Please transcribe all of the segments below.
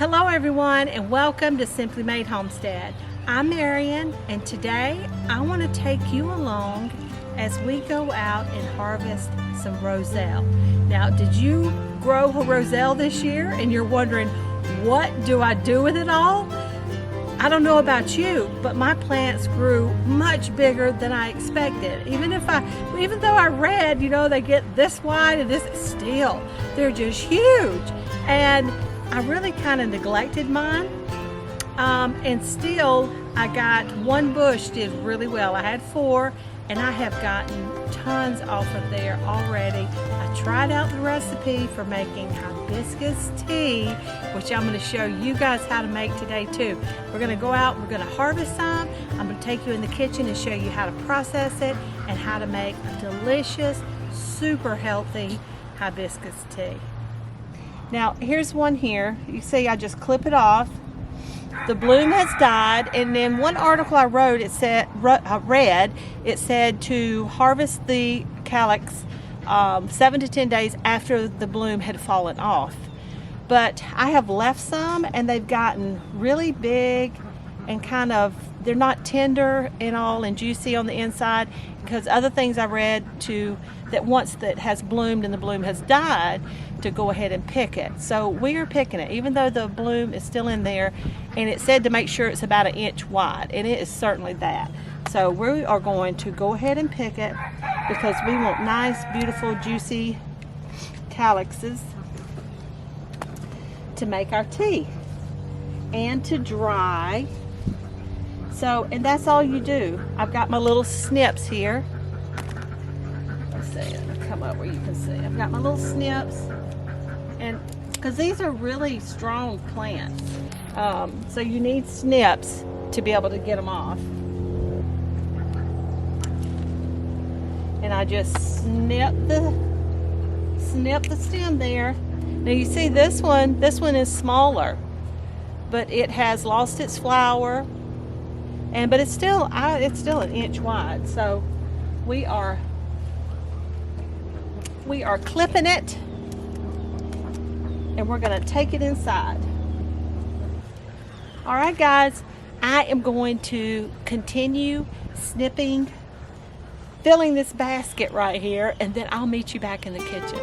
Hello everyone and welcome to Simply Made Homestead. I'm Marion and today I want to take you along as we go out and harvest some Roselle. Now, did you grow a Roselle this year and you're wondering, what do I do with it all? I don't know about you, but my plants grew much bigger than I expected. Even though I read, they get this wide and this, still, they're just huge. And I really kind of neglected mine. And still, I got one bush did really well. I had 4, and I have gotten tons off of there already. I tried out the recipe for making hibiscus tea, which I'm going to show you guys how to make today too. We're going to go out, we're going to harvest some. I'm going to take you in the kitchen and show you how to process it and how to make a delicious, super healthy hibiscus tea. Now, here's one here. You see I just clip it off. The bloom has died, and then one article I read, it said to harvest the calyx 7 to 10 days after the bloom had fallen off. But I have left some, and they've gotten really big and they're not tender and all and juicy on the inside, because other things I read that once that has bloomed and the bloom has died, to go ahead and pick it. So we are picking it, even though the bloom is still in there, and it said to make sure it's about 1 inch wide, and it is certainly that. So we are going to go ahead and pick it because we want nice, beautiful, juicy calyxes to make our tea and to dry. So, and that's all you do. I've got my little snips here. Let's see, let me come up where you can see. I've got my little snips, and because these are really strong plants, so you need snips to be able to get them off. And I just snip the stem there. Now you see this one is smaller, but it has lost its flower, but it's still 1 inch wide. So we are clipping it, and we're going to take it inside. All right, guys, I am going to continue snipping, filling this basket right here, and then I'll meet you back in the kitchen.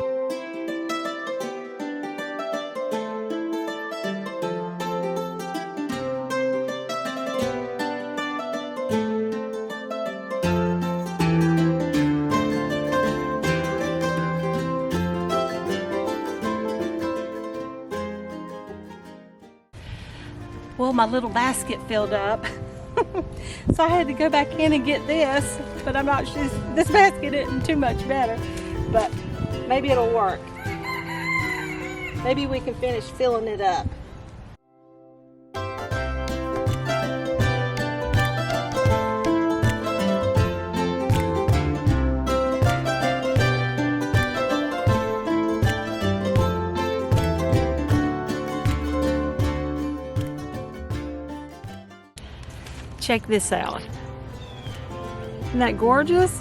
Well, my little basket filled up, so I had to go back in and get this, but I'm not sure, this basket isn't too much better, but maybe it'll work. Maybe we can finish filling it up. Check this out. Isn't that gorgeous?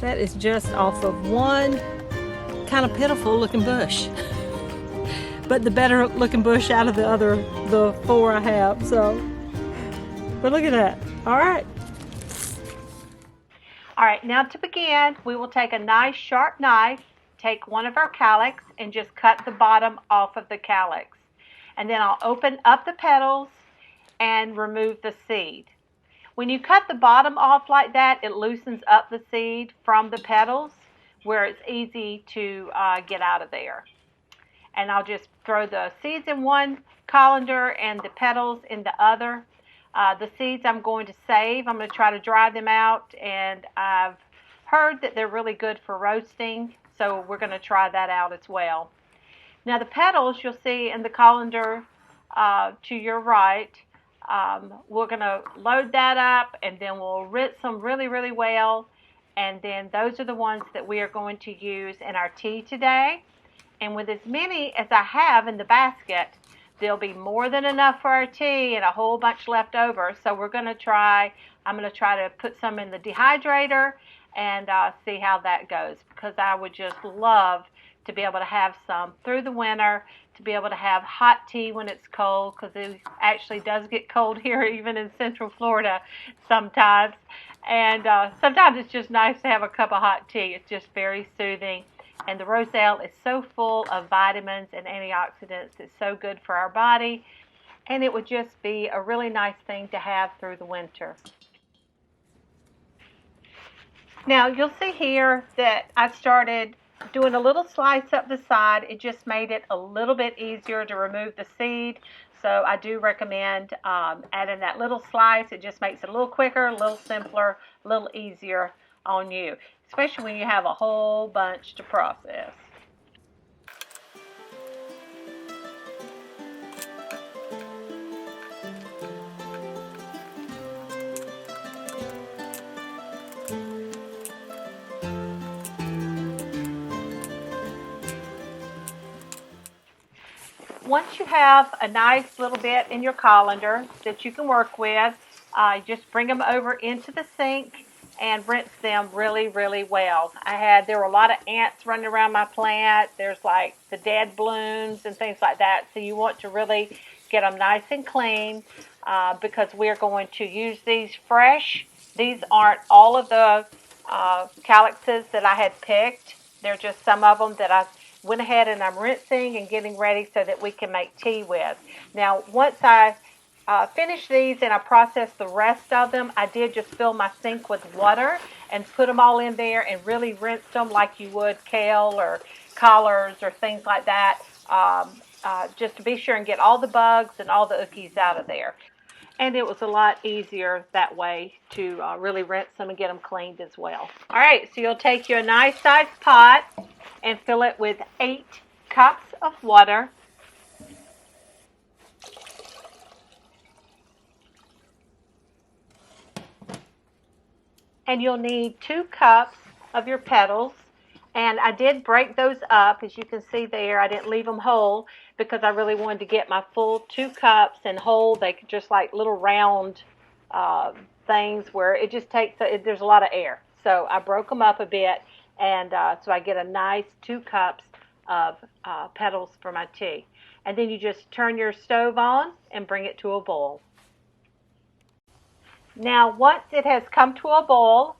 That is just off of one kind of pitiful looking bush. But the better looking bush out of the 4 I have. So, but look at that. All right. All right, now to begin, we will take a nice sharp knife, take one of our calyx, and just cut the bottom off of the calyx. And then I'll open up the petals and remove the seed. When you cut the bottom off like that, it loosens up the seed from the petals, where it's easy to get out of there. And I'll just throw the seeds in one colander and the petals in the other. The seeds I'm going to save. I'm going to try to dry them out, and I've heard that they're really good for roasting, so we're going to try that out as well. Now the petals you'll see in the colander to your right. We're going to load that up, and then we'll rinse them really, really well. And then those are the ones that we are going to use in our tea today. And with as many as I have in the basket, there'll be more than enough for our tea and a whole bunch left over. So I'm going to try to put some in the dehydrator and see how that goes, because I would just love to be able to have some through the winter to be able to have hot tea when it's cold, because it actually does get cold here, even in Central Florida sometimes. And sometimes it's just nice to have a cup of hot tea. It's just very soothing. And the Roselle is so full of vitamins and antioxidants. It's so good for our body. And it would just be a really nice thing to have through the winter. Now you'll see here that I've started doing a little slice up the side. It just made it a little bit easier to remove the seed. So I do recommend adding that little slice. It just makes it a little quicker, a little simpler, a little easier on you, especially when you have a whole bunch to process. Once you have a nice little bit in your colander that you can work with, just bring them over into the sink and rinse them really, really well. There were a lot of ants running around my plant. There's like the dead blooms and things like that. So you want to really get them nice and clean because we're going to use these fresh. These aren't all of the calyxes that I had picked. They're just some of them that I went ahead and I'm rinsing and getting ready so that we can make tea with. Now, once I finish these and I process the rest of them, I did just fill my sink with water and put them all in there and really rinse them like you would kale or collards or things like that, just to be sure and get all the bugs and all the ookies out of there. And it was a lot easier that way to really rinse them and get them cleaned as well. All right, so you'll take your nice sized pot and fill it with 8 cups of water. And you'll need 2 cups of your petals. And I did break those up, as you can see there. I didn't leave them whole because I really wanted to get my full 2 cups and whole. They could just like little round things where it just takes, there's a lot of air. So I broke them up a bit, and so I get a nice 2 cups of petals for my tea. And then you just turn your stove on and bring it to a boil. Now, once it has come to a boil,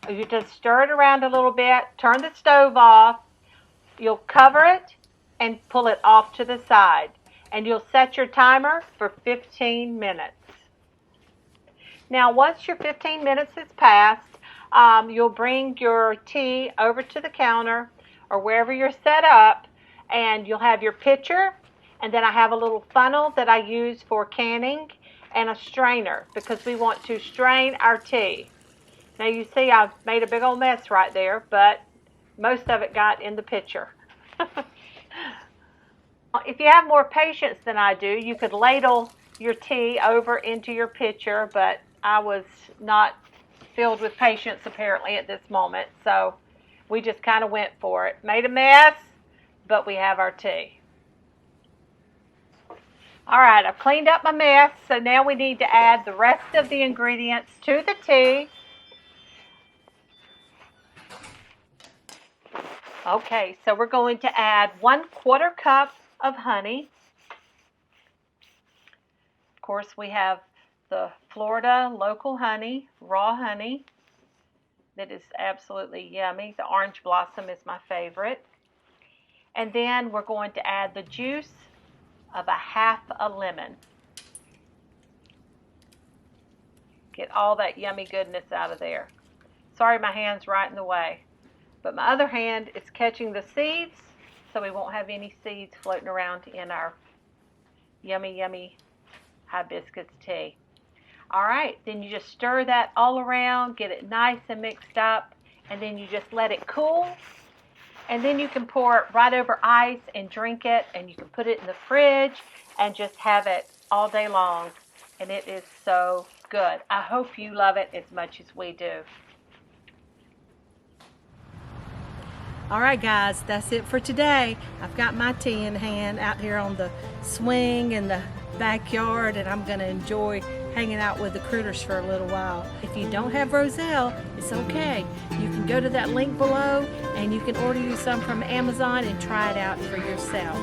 you just stir it around a little bit, turn the stove off, you'll cover it and pull it off to the side. And you'll set your timer for 15 minutes. Now, once your 15 minutes has passed, you'll bring your tea over to the counter or wherever you're set up, and you'll have your pitcher, and then I have a little funnel that I use for canning and a strainer because we want to strain our tea. Now you see I've made a big old mess right there, but most of it got in the pitcher. If you have more patience than I do, you could ladle your tea over into your pitcher, but I was not filled with patience apparently at this moment, so we just kind of went for it. Made a mess, but we have our tea. All right, I've cleaned up my mess, so now we need to add the rest of the ingredients to the tea. Okay, so we're going to add 1/4 cup of honey. Of course, we have the Florida local honey, raw honey, that is absolutely yummy. The orange blossom is my favorite. And then we're going to add the juice of a half a lemon. Get all that yummy goodness out of there. Sorry, my hand's right in the way. But my other hand is catching the seeds, so we won't have any seeds floating around in our yummy, yummy hibiscus tea. All right, then you just stir that all around, get it nice and mixed up, and then you just let it cool. And then you can pour it right over ice and drink it, and you can put it in the fridge and just have it all day long. And it is so good. I hope you love it as much as we do. All right, guys, that's it for today. I've got my tea in hand out here on the swing in the backyard, and I'm going to enjoy hanging out with the critters for a little while. If you don't have Roselle, it's okay. You can go to that link below and you can order you some from Amazon and try it out for yourself.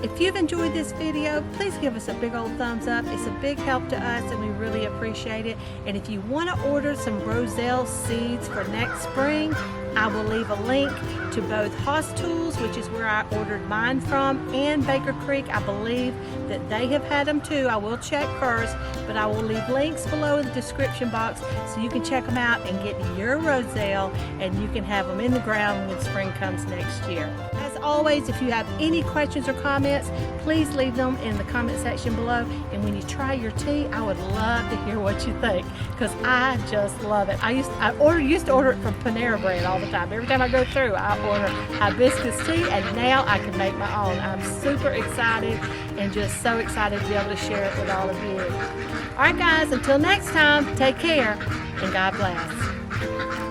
If you've enjoyed this video, please give us a big old thumbs up. It's a big help to us and we really appreciate it. And if you want to order some Roselle seeds for next spring, I will leave a link to both Hoss Tools, which is where I ordered mine from, and Baker Creek. I believe that they have had them too. I will check first, but I will leave links below in the description box so you can check them out and get your Roselle, and you can have them in the ground when spring comes next year. As always, if you have any questions or comments, please leave them in the comment section below. And when you try your tea, I would love to hear what you think, because I just love it. I used to order it from Panera Bread all the time. Every time I go through, I order Hibiscus tea, and now I can make my own. I'm super excited and just so excited to be able to share it with all of you. All right, guys, until next time, take care and God bless.